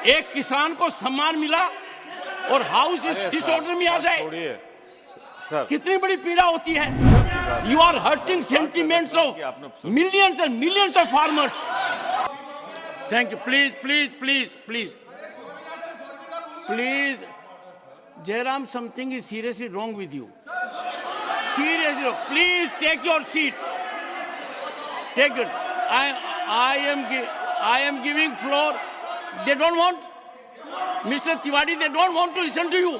एक किसान को सम्मान मिला और हाउस इस डिसऑर्डर में आ जाए, कितनी बड़ी पीड़ा होती है। You are hurting sentiments of millions and millions of farmers. Thank you. Please please please please please Jairam, something is seriously wrong with you. Seriously wrong. Please take your seat. Take it. I am giving floor. They don't want, Mr. Tiwari, they don't want to listen to you.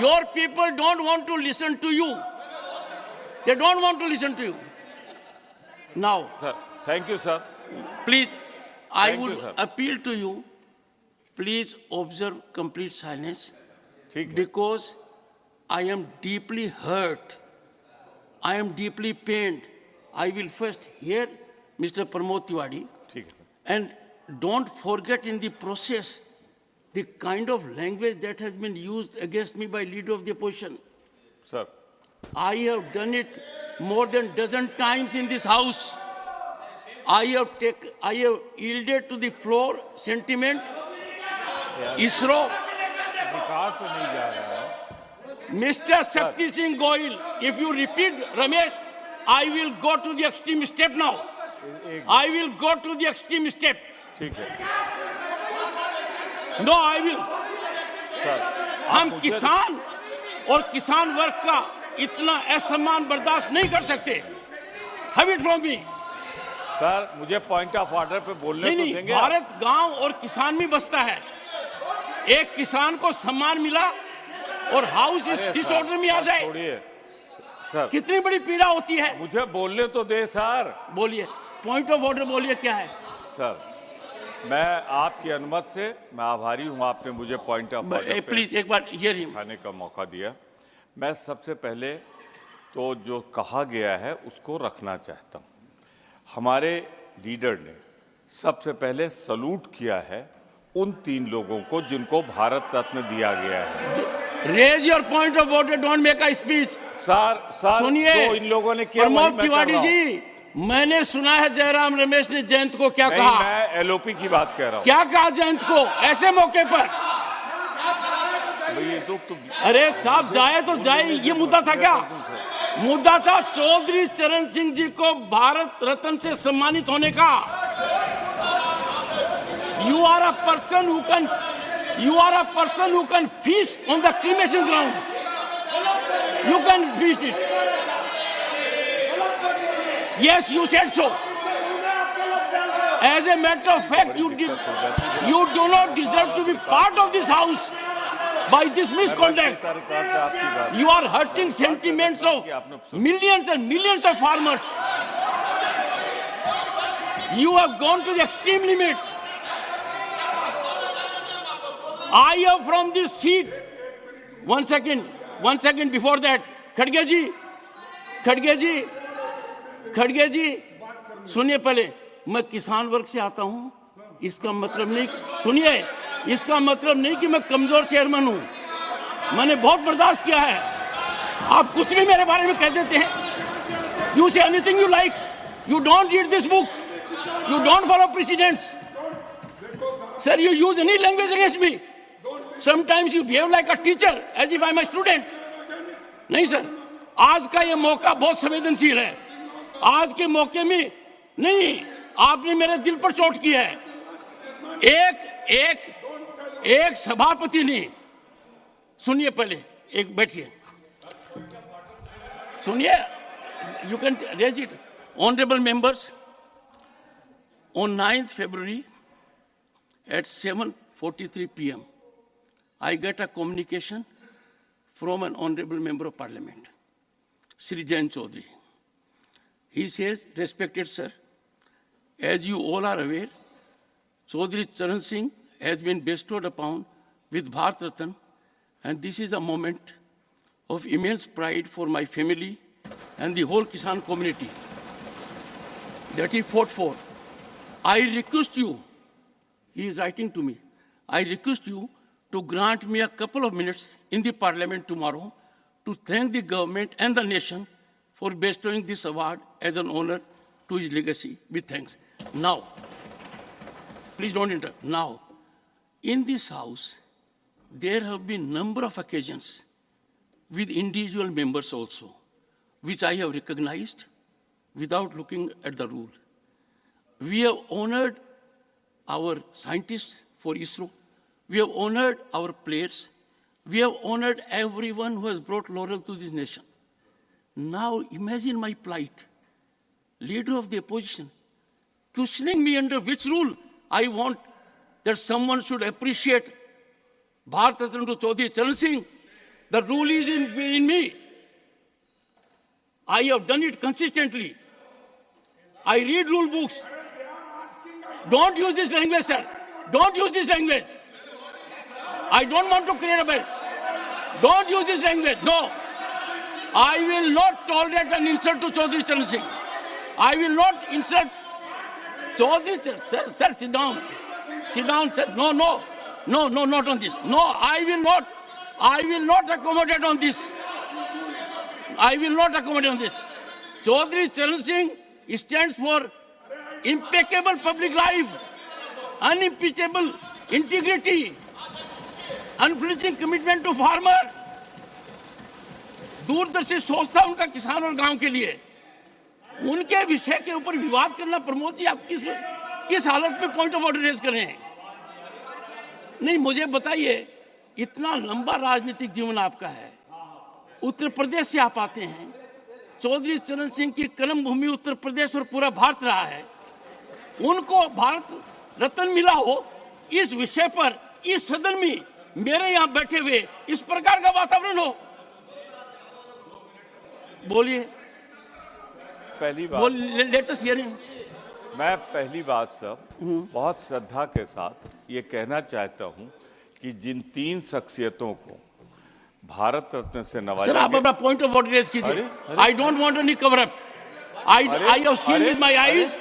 Your people don't want to listen to you. They don't want to listen to you. Now. Sir, thank you, sir. Please, I would appeal to you, please observe complete silence. Because I am deeply hurt. I am deeply pained. I will first hear Mr. Pramod Tiwari. And don't forget in the process the kind of language that has been used against me by leader of the opposition. Sir. I have done it more than a dozen times in this house. I have yielded to the floor sentiment. ISRO. Mr. Shakti Singh Goyal, if you repeat Ramesh, I will go to the extreme step now. I will go to the extreme step. No, I will. हम किसान और किसान वर्ग का इतना असम्मान बर्दाश्त नहीं कर सकते. Have it from me. Sir, मुझे पॉइंट ऑफ ऑर्डर पे बोलने तो देंगे. भारत गांव और किसान में बसता है. एक किसान को सम्मान मिला और हाउस इस डिसऑर्डर में आ जाए, सर कितनी बड़ी पीड़ा होती है. मुझे बोलने तो दे सर. बोलिए, पॉइंट ऑफ ऑर्डर बोलिए क्या है. सर, मैं आपकी अनुमति से मैं आभारी हूं, आपने मुझे पॉइंट ऑफ ऑर्डर प्लीज एक बार हियर हिम खाने का मौका दिया. मैं सबसे पहले तो जो कहा गया है उसको रखना चाहता हूं. हमारे लीडर ने सबसे पहले सलूट किया है उन 3 लोगों को जिनको भारत रत्न दिया गया है. Raise your point of order, don't make a speech. Sir सुनिए, तो इन लोगों ने किया. प्रमोद तिवारी जी, मैंने सुना है जयराम रमेश ने जयंत को क्या कहा. मैं एलओपी की बात कह रहा हूं. क्या कहा जयंत को ऐसे मौके पर. अरे साहब, जाए तो जाए, ये मुद्दा था क्या. मुद्दा था चौधरी चरण सिंह जी को भारत रत्न से सम्मानित होने का. You are a person who can feast on the cremation ground. You can feast it. Yes, you said so. As a matter of fact, you do not deserve to be part of this house by this misconduct. You are hurting sentiments of millions and millions of farmers. You have gone to the extreme limit. I am from this seat. One second before that. खड़गे जी, सुनिए पहले. मैं किसान वर्ग से आता हूं. इसका मतलब नहीं, सुनिए, इसका मतलब नहीं कि मैं कमजोर चेयरमैन हूं. मैंने बहुत बर्दाश्त किया है. आप कुछ भी मेरे बारे में कह देते हैं. You say anything you like. You don't read this book. You don't follow precedents. Sir, you use any language against me. Sometimes you behave like a teacher as if I'm a student. नहीं sir, आज का ये मौका बहुत संवेदनशील है. आज के मौके में नहीं, आपने मेरे दिल पर चोट की है. एक सभापति ने, सुनिए पहले, एक बैठिए, सुनिए. You can raise it. Honorable members, on 9th February at 7:43 p.m. I get a communication from an honorable member of parliament, Shri Jayant Chaudhary. He says, respected sir, as you all are aware, Chaudhary Charan Singh has been bestowed upon with Bharat Ratna, and this is a moment of immense pride for my family and the whole Kisan community that he fought for. I request you, he is writing to me, I request you to grant me a couple of minutes in the parliament tomorrow to thank the government and the nation for bestowing this award as an honor to his legacy. With thanks. Now, please don't interrupt. Now, in this house, there have been number of occasions with individual members also, which I have recognized without looking at the rule. We have honored our scientists for ISRO. We have honored our players. We have honored everyone who has brought laurel to this nation. Now imagine my plight, leader of the opposition, questioning me under which rule I want that someone should appreciate Bharat Ratna to Chaudhary Charan Singh. The rule is in me. I have done it consistently. I read rule books. Don't use this language, sir. Don't use this language. I don't want to create a bell. Don't use this language. No. I will not tolerate an insult to Chaudhary Charan Singh. I will not insult Chaudhary Charan Singh. Sir, sit down. Sit down, sir. No, not on this. No, I will not accommodate on this. I will not accommodate on this. Chaudhary Charan Singh stands for impeccable public life, unimpeachable integrity, unflinching commitment to farmer. दूरदर्शी सोचता उनका किसान और गांव के लिए, उनके विषय के ऊपर विवाद करना। प्रमोद जी, आप किस हालत में पॉइंट ऑफ ऑर्डर रेज कर रहे हैं? नहीं, मुझे बताइए, इतना लंबा राजनीतिक जीवन आपका है, उत्तर प्रदेश से आप आते हैं, चौधरी चरण सिंह की कर्म भूमि उत्तर प्रदेश और पूरा भारत रहा है, उनको भारत रत्न मिला हो, इस विषय पर इस सदन में मेरे यहां बैठे हुए इस प्रकार का वातावरण हो? बोलिए। पहली बात, लेट अस हियर हिम। मैं पहली बात सब बहुत श्रद्धा के साथ ये कहना चाहता हूं कि जिन 3 शख्सियतों को भारत रत्न से नवाजा, सर आप अपना पॉइंट ऑफ ऑर्डर रेज कीजिए। I don't want any cover up. I have seen with my eyes,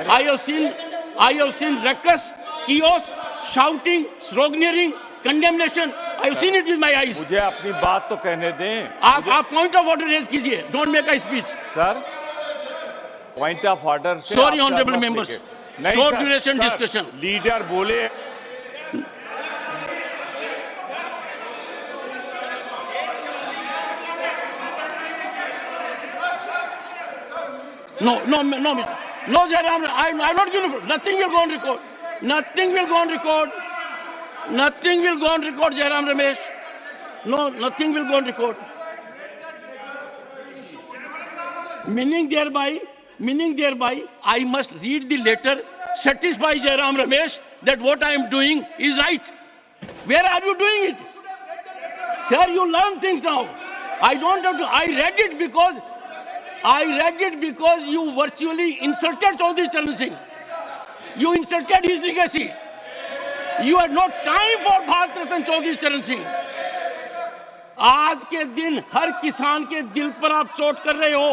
I have seen ruckus, chaos, shouting, sloganeering, condemnation. I have seen it with my eyes. मुझे अपनी बात तो कहने दें। आप point of order raise कीजिए, don't make a speech. Sir, point of order. Sorry honourable members, short duration discussion. Leader बोले। No, Jairam, I'm not going to. Nothing will go on record. Nothing will go on record. Nothing will go on record, Jairam Ramesh. No, nothing will go on record. Meaning thereby, I must read the letter, satisfy Jairam Ramesh that what I am doing is right. Where are you doing it? Sir, you learn things now. I don't have to. I read it because you virtually insulted Chaudhary Charan Singh. You insulted his legacy. You had no time for Bharat Ratna Chaudhary Charan Singh. आज के दिन हर किसान के दिल पर आप चोट कर रहे हो,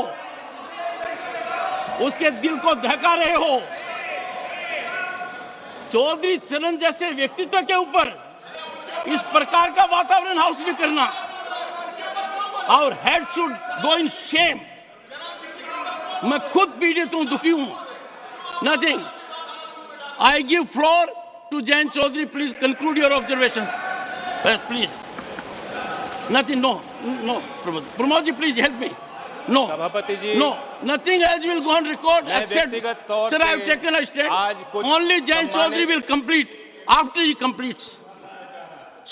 उसके दिल को दहका रहे हो। चौधरी चरण जैसे व्यक्तित्व के ऊपर इस प्रकार का वातावरण हाउस में करना, और head should go in shame. मैं खुद पीड़ित हूं, दुखी हूं। Nothing. I give floor to Jayant Chaudhary. Please conclude your observation. बस please. Nothing. No, Pramod ji please help me. No सभापति जी, no, nothing else will go on record except, sir, I have taken a stand. Only Jayant Chaudhary will complete after he completes.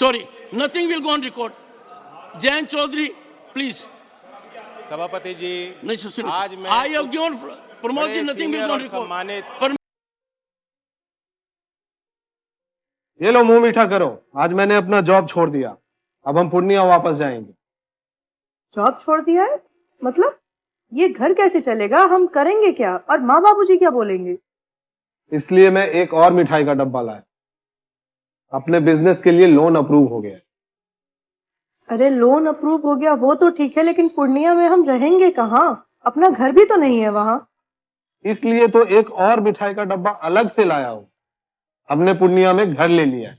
Sorry, nothing will go on record. Jayant Chaudhary please. सभापति जी, नहीं सुनिए, आज मैं I have given Pramod ji, nothing will go on record. सम्मानित, ये लो मुंह मीठा करो, आज मैंने अपना जॉब छोड़ दिया, अब हम पूर्णिया वापस जाएंगे। जॉब छोड़ दिया है? मतलब ये घर कैसे चलेगा? हम करेंगे क्या? और माँ बाबूजी क्या बोलेंगे? इसलिए मैं एक और मिठाई का डब्बा लाया। अपने बिजनेस के लिए लोन अप्रूव हो गया। अरे लोन अप्रूव हो गया वो तो ठीक है, लेकिन पूर्णिया में हम रहेंगे कहाँ? अपना घर भी तो नहीं है वहाँ। इसलिए तो एक और मिठाई का डब्बा अलग से लाया हूँ। हमने पूर्णिया में घर ले लिया है,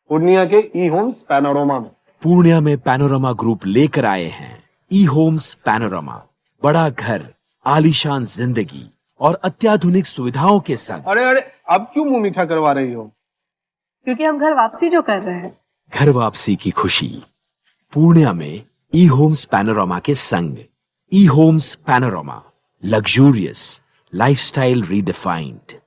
पूर्णिया के ई होम्स पैनोरमा में। पूर्णिया में पैनोरमा ग्रुप लेकर आए हैं ई होम्स पैनोरमा। बड़ा घर, आलीशान जिंदगी और अत्याधुनिक सुविधाओं के संग। अरे अब क्यों मुंह मीठा करवा रही हो? क्योंकि हम घर वापसी जो कर रहे हैं। घर वापसी की खुशी पूर्णिया में ई होम्स पैनोरामा के संग। E homes panorama, luxurious lifestyle redefined.